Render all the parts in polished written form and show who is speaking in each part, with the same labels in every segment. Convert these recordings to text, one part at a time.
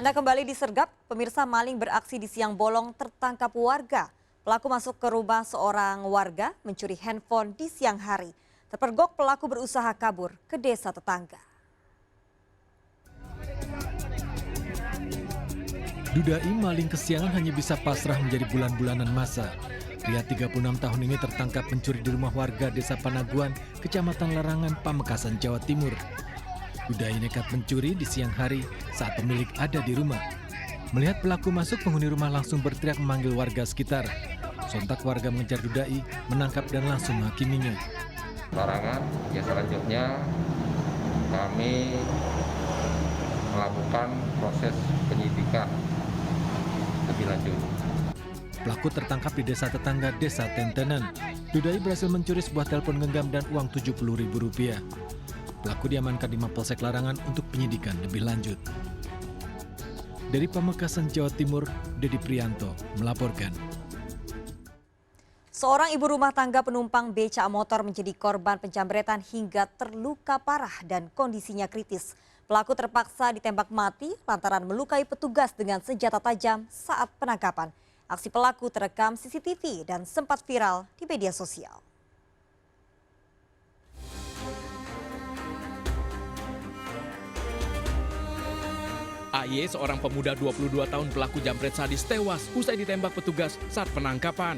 Speaker 1: Anda kembali disergap, pemirsa maling beraksi di siang bolong tertangkap warga. Pelaku masuk ke rumah seorang warga mencuri handphone di siang hari. Terpergok pelaku berusaha kabur ke desa tetangga.
Speaker 2: Dudai maling kesiangan hanya bisa pasrah menjadi bulan-bulanan masa. Pria 36 tahun ini tertangkap mencuri di rumah warga desa Panaguan, Kecamatan Larangan, Pamekasan, Jawa Timur. Dudai nekat mencuri di siang hari saat pemilik ada di rumah. Melihat pelaku masuk, penghuni rumah langsung berteriak memanggil warga sekitar. Sontak warga mengejar Dudai, menangkap dan langsung menghakiminya.
Speaker 3: Larangan, ya selanjutnya kami melakukan proses penyidikan lebih lanjut.
Speaker 2: Pelaku tertangkap di desa tetangga Desa Tentenan. Dudai berhasil mencuri sebuah telepon genggam dan uang Rp70.000. Pelaku diamankan di Mapolsek Larangan untuk penyidikan lebih lanjut. Dari Pamekasan, Jawa Timur, Dedi Prianto melaporkan.
Speaker 1: Seorang ibu rumah tangga penumpang beca motor menjadi korban penjamretan hingga terluka parah dan kondisinya kritis. Pelaku terpaksa ditembak mati lantaran melukai petugas dengan senjata tajam saat penangkapan. Aksi pelaku terekam CCTV dan sempat viral di media sosial.
Speaker 4: AY, seorang pemuda 22 tahun pelaku jambret sadis, tewas usai ditembak petugas saat penangkapan.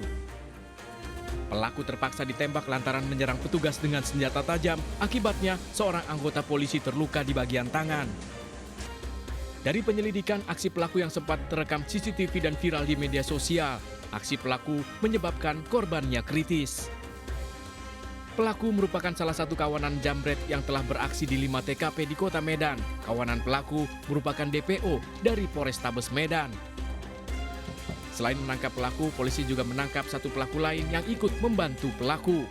Speaker 4: Pelaku terpaksa ditembak lantaran menyerang petugas dengan senjata tajam. Akibatnya, seorang anggota polisi terluka di bagian tangan. Dari penyelidikan aksi pelaku yang sempat terekam CCTV dan viral di media sosial, aksi pelaku menyebabkan korbannya kritis. Pelaku merupakan salah satu kawanan jambret yang telah beraksi di 5 TKP di Kota Medan. Kawanan pelaku merupakan DPO dari Polrestabes Medan. Selain menangkap pelaku, polisi juga menangkap satu pelaku lain yang ikut membantu pelaku.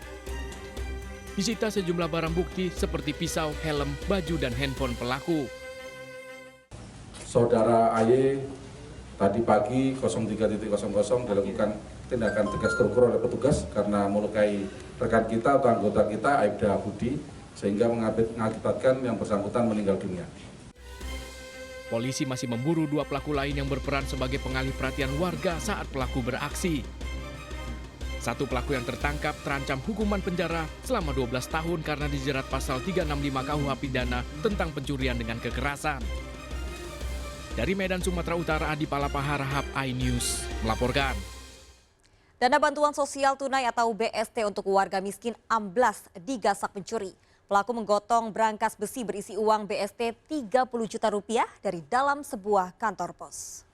Speaker 4: Disita sejumlah barang bukti seperti pisau, helm, baju, dan handphone pelaku.
Speaker 5: Saudara AY tadi pagi 03.00 dilakukan tindakan tegas terukur oleh petugas karena melukai rekan kita atau anggota kita, Aibda Budi, sehingga mengakibatkan yang bersangkutan meninggal dunia.
Speaker 4: Polisi masih memburu 2 pelaku lain yang berperan sebagai pengalih perhatian warga saat pelaku beraksi. Satu pelaku yang tertangkap terancam hukuman penjara selama 12 tahun karena dijerat pasal 365 KUH pidana tentang pencurian dengan kekerasan. Dari Medan, Sumatera Utara, Adi Palapa Harahap, iNews melaporkan.
Speaker 1: Dana bantuan sosial tunai atau BST untuk warga miskin amblas digasak pencuri. Pelaku menggotong brankas besi berisi uang BST Rp30 juta dari dalam sebuah kantor pos.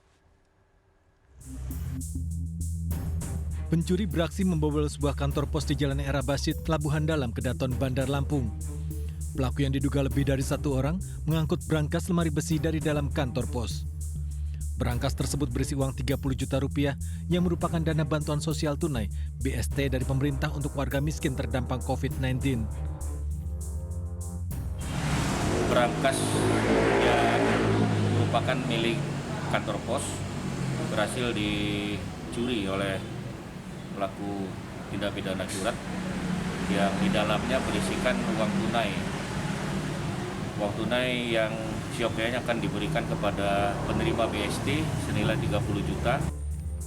Speaker 2: Pencuri beraksi membobol sebuah kantor pos di Jalan Era Basit, Pelabuhan Dalam, Kedaton, Bandar Lampung. Pelaku yang diduga lebih dari 1 orang mengangkut brankas lemari besi dari dalam kantor pos. Brankas tersebut berisi uang Rp30 juta yang merupakan dana bantuan sosial tunai BST dari pemerintah untuk warga miskin terdampak COVID-19.
Speaker 6: Brankas yang merupakan milik kantor pos berhasil dicuri oleh pelaku tindak pidana curat yang di dalamnya berisikan uang tunai. Uang tunai yang sioknya akan diberikan kepada penerima BST senilai Rp30 juta.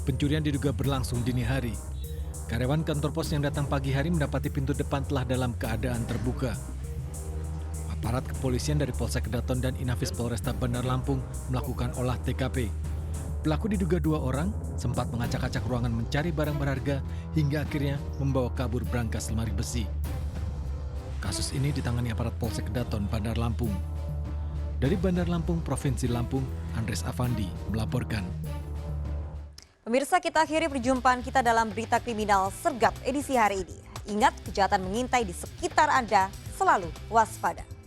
Speaker 2: Pencurian diduga berlangsung dini hari. Karyawan kantor pos yang datang pagi hari mendapati pintu depan telah dalam keadaan terbuka. Aparat kepolisian dari Polsek Kedaton dan Inafis Polresta Bandar Lampung melakukan olah TKP. Pelaku diduga 2 orang sempat mengacak-acak ruangan mencari barang berharga hingga akhirnya membawa kabur brankas lemari besi. Kasus ini ditangani aparat Polsek Kedaton Bandar Lampung. Dari Bandar Lampung, Provinsi Lampung, Andres Afandi melaporkan.
Speaker 1: Pemirsa, kita akhiri perjumpaan kita dalam berita kriminal sergap edisi hari ini. Ingat, kejahatan mengintai di sekitar Anda, selalu waspada.